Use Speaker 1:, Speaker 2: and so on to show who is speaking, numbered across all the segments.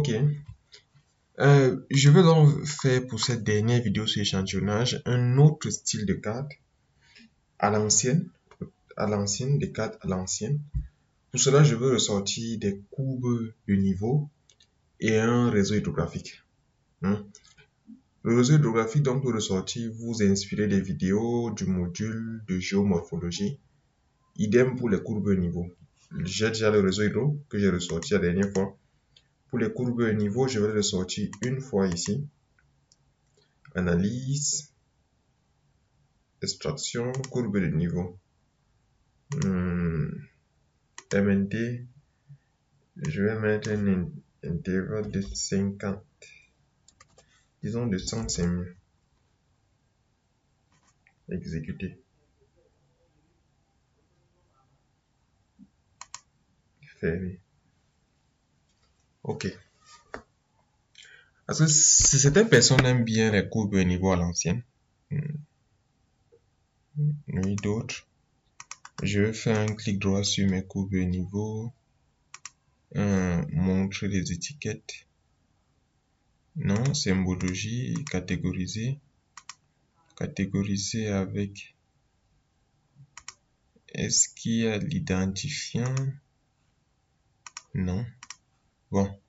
Speaker 1: Ok. Je vais donc faire pour cette dernière vidéo sur échantillonnage un autre style de carte à l'ancienne, des cartes à l'ancienne. Pour cela, je veux ressortir des courbes de niveau et un réseau hydrographique. Le réseau hydrographique donc peut ressortir, vous inspirer des vidéos du module de géomorphologie. Idem pour les courbes de niveau. J'ai déjà le réseau hydro que j'ai ressorti la dernière fois. Pour les courbes de niveau, je vais le ressortir une fois ici. Analyse, extraction, courbe de niveau. MNT, je vais mettre un intervalle de 50. Disons de 100, c'est mieux. Exécuter. Fermer. Ok. Parce que certaines personnes aiment bien les courbes de niveau à l'ancienne. Oui, d'autres. Je vais faire un clic droit sur mes courbes de niveau. Montrer les étiquettes. Non, symbologie, catégoriser. Catégoriser avec. Est-ce qu'il y a l'identifiant? Non. Bon.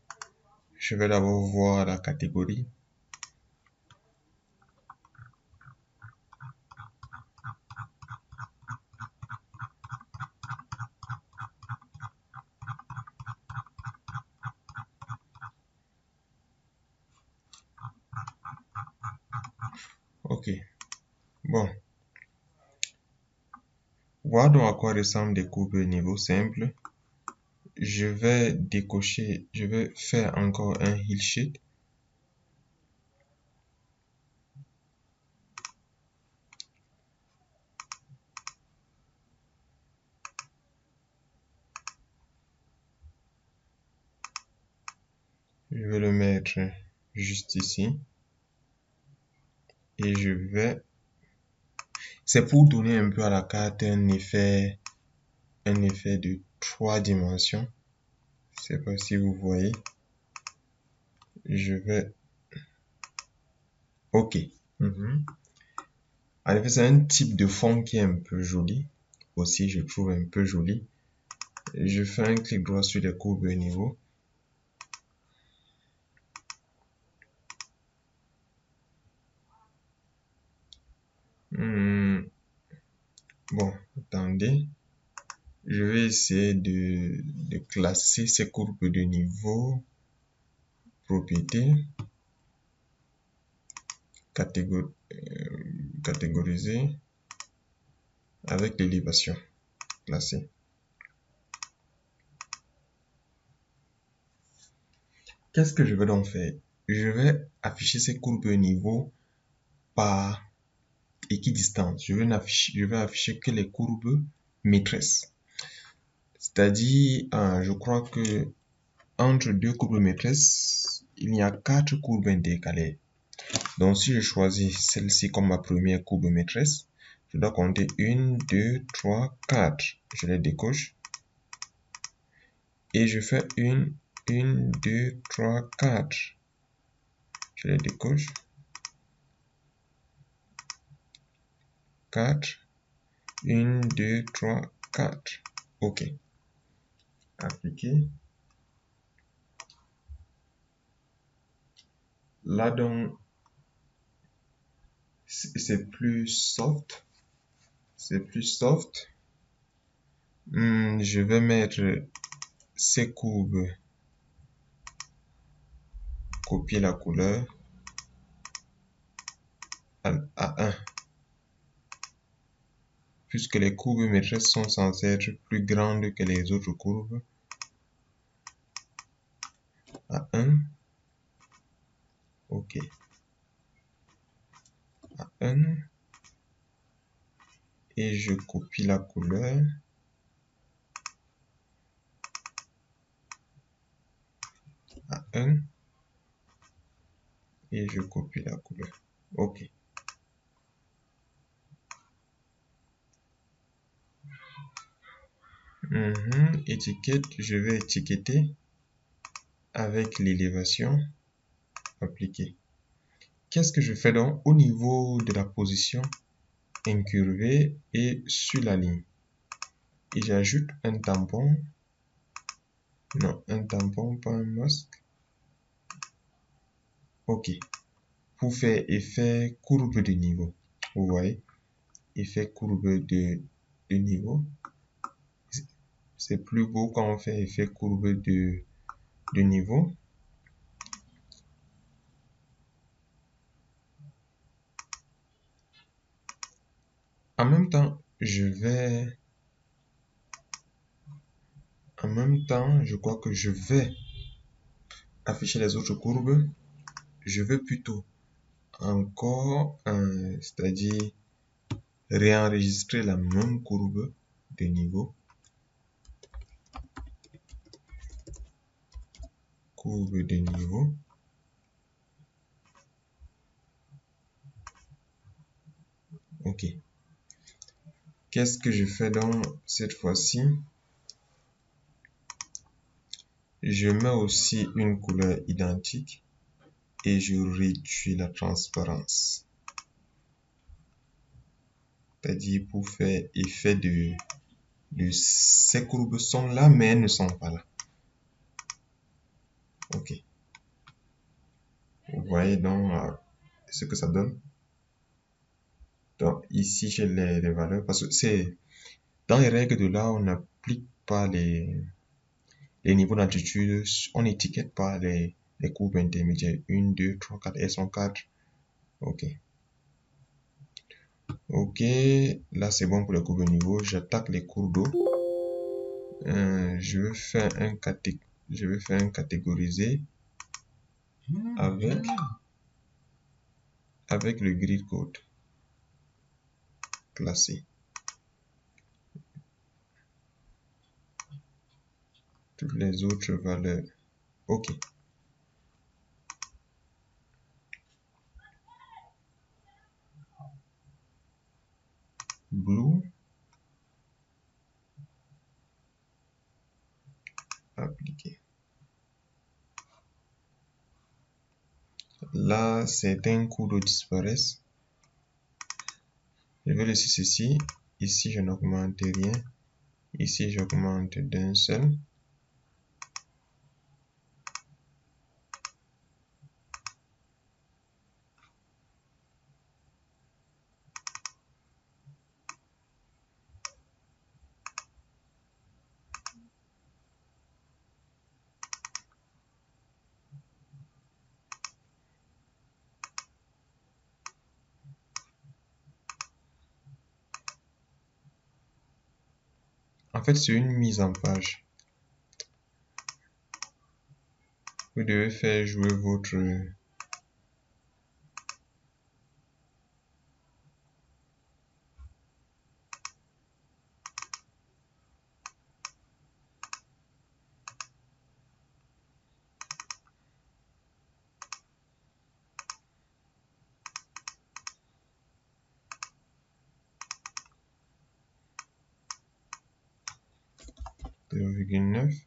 Speaker 1: Je vais d'abord voir la catégorie. Ok. Bon. Voir donc à quoi ressemblent des courbes de niveau simple. Je vais décocher, je vais faire encore un heal sheet. Je vais le mettre juste ici. Et je vais... C'est pour donner un peu à la carte un effet de 3 dimensions. Je sais pas si vous voyez. Je vais... Ok. En effet, c'est un type de fond qui est un peu joli. Aussi, je trouve un peu joli. Je fais un clic droit sur les courbes de niveau. Bon, attendez. Je vais essayer de classer ces courbes de niveau. Propriété. Catégoriser. Avec l'élévation. Classer. Qu'est-ce que je vais donc faire? Je vais afficher ces courbes de niveau par équidistance. Je vais afficher que les courbes maîtresses. C'est-à-dire, je crois que entre deux courbes maîtresses, il y a 4 courbes intercalaires. Donc, si je choisis celle-ci comme ma première courbe maîtresse, je dois compter 1, 2, 3, 4. Je les décoche. Et je fais 1, 2, 3, 4. Je les décoche. 4. 1, 2, 3, 4. OK. Appliquer. Là donc, c'est plus soft. C'est plus soft. Je vais mettre ces courbes. Copier la couleur à 1. Puisque les courbes maîtresses sont censées être plus grandes que les autres courbes. À 1. OK. À 1. Et je copie la couleur. À 1. Et je copie la couleur. OK. Étiquette, je vais étiqueter avec l'élévation appliquée. Qu'est-ce que je fais donc au niveau de la position incurvée et sur la ligne? Et j'ajoute un tampon, non, un tampon, pas un masque. Ok, pour faire effet courbe de niveau. Vous voyez, effet courbe de niveau. C'est plus beau quand on fait effet courbe de niveau. En même temps, je crois que je vais afficher les autres courbes. Je veux plutôt encore, c'est-à-dire réenregistrer la même courbe de niveau. Courbe de niveau. Ok. Qu'est-ce que je fais donc cette fois-ci? Je mets aussi une couleur identique et je réduis la transparence. C'est-à-dire pour faire effet de ces courbes sont là, mais elles ne sont pas là. Ok. Vous voyez donc ce que ça donne. Donc ici j'ai les valeurs parce que c'est dans les règles de l'art, on n'applique pas les niveaux d'altitude, on n'étiquette pas les courbes intermédiaires. 1, 2, 3, 4, elles sont 4. Ok. Ok, là c'est bon pour les courbes de niveau. J'attaque les cours d'eau. Je vais faire un catégorisé avec le grid code classé. Toutes les autres valeurs. Ok. Blue. Appliqué. Là, certains cours d'eau disparaissent. Je vais laisser ceci. Ici, je n'augmente rien. Ici, j'augmente d'un seul. En fait, c'est une mise en page. Vous devez faire jouer votre... .9.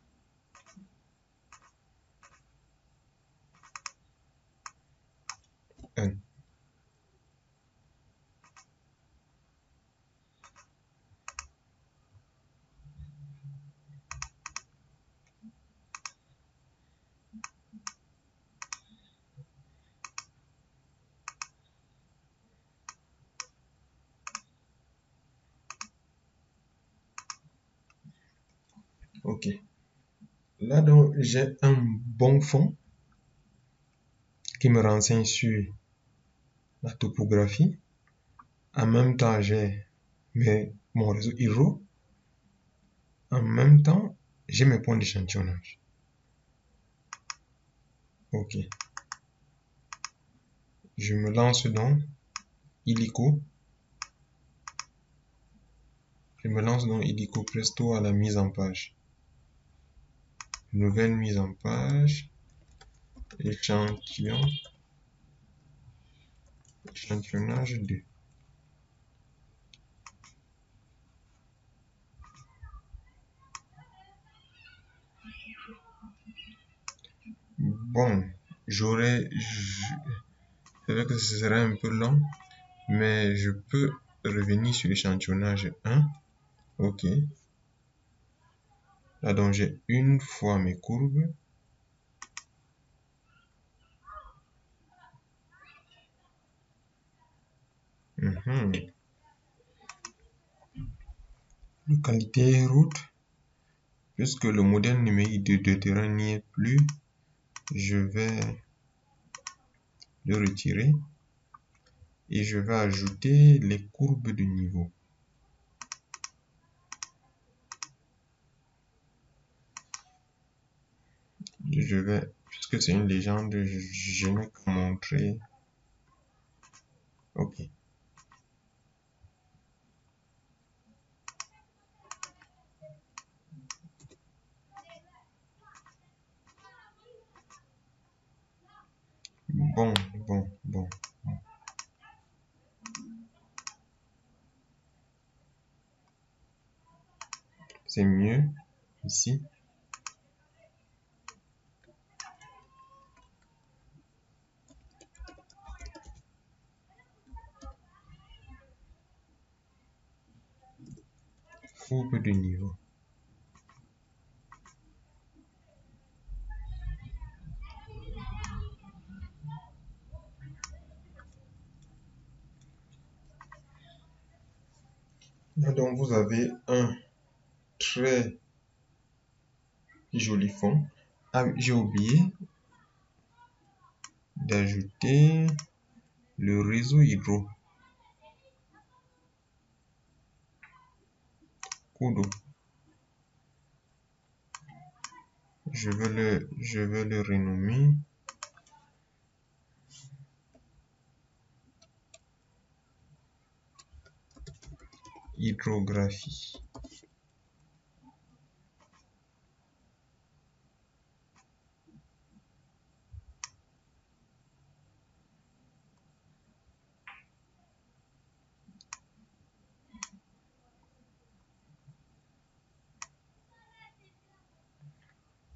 Speaker 1: Ok. Là, donc, j'ai un bon fond qui me renseigne sur la topographie. En même temps, j'ai mon réseau Hydro. En même temps, j'ai mes points d'échantillonnage. Ok. Je me lance dans Illico. Presto à la mise en page. Nouvelle mise en page. Échantillonnage 2. Bon, c'est vrai que ce serait un peu long, mais je peux revenir sur l'échantillonnage 1. Ok. Là, donc, j'ai une fois mes courbes. Localité route. Puisque le modèle numérique de terrain n'y est plus, je vais le retirer et je vais ajouter les courbes de niveau. Puisque c'est une légende, je n'ai qu'à montrer. Ok. Bon. C'est mieux ici. Courbe de niveau. Là, donc, vous avez un très joli fond. Ah, j'ai oublié d'ajouter le réseau hydro. Cours d'eau. Je vais le renommer hydrographie.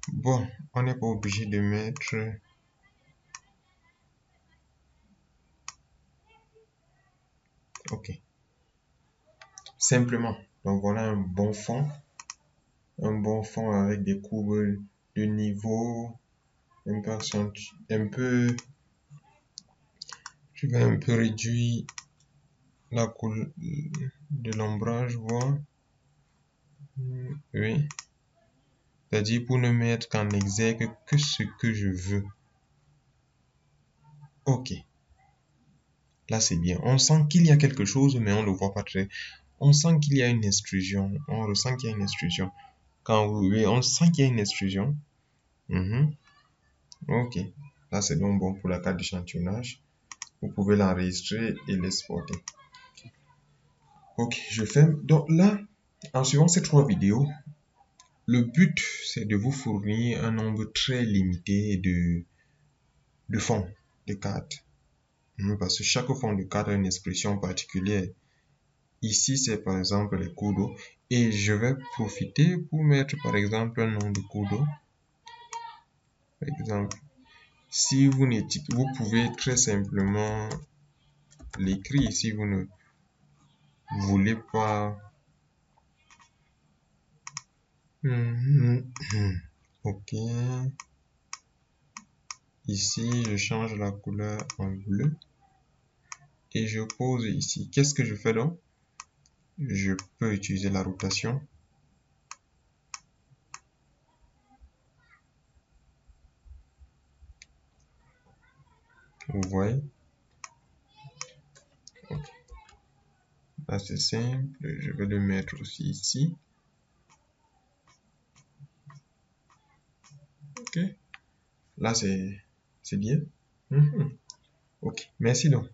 Speaker 1: Bon, on n'est pas obligé de mettre. Ok. Simplement. Donc voilà un bon fond. Un bon fond avec des courbes de niveau. Je vais un peu réduire la couleur de l'ombrage, voir. Oui. C'est-à-dire pour ne mettre qu'en exergue que ce que je veux. Ok. Là, c'est bien. On sent qu'il y a quelque chose, mais on ne le voit pas très. On sent qu'il y a une extrusion. On ressent qu'il y a une extrusion. Quand vous voyez, on sent qu'il y a une extrusion. Ok. Là, c'est donc bon pour la carte d'échantillonnage. Vous pouvez l'enregistrer et l'exporter. Ok, je fais. Donc là, en suivant ces 3 vidéos, le but, c'est de vous fournir un nombre très limité de fonds de cartes. Parce que chaque fond de carte a une expression particulière. Ici, c'est par exemple les cours d'eau. Et je vais profiter pour mettre par exemple un nom de cours d'eau. Par exemple, si vous pouvez très simplement l'écrire si vous ne voulez pas. Ok. Ici, je change la couleur en bleu. Et je pose ici. Qu'est-ce que je fais donc? Je peux utiliser la rotation. Vous voyez? Okay. Là, c'est simple. Je vais le mettre aussi ici. Ok. Là, c'est bien. Ok. Merci donc.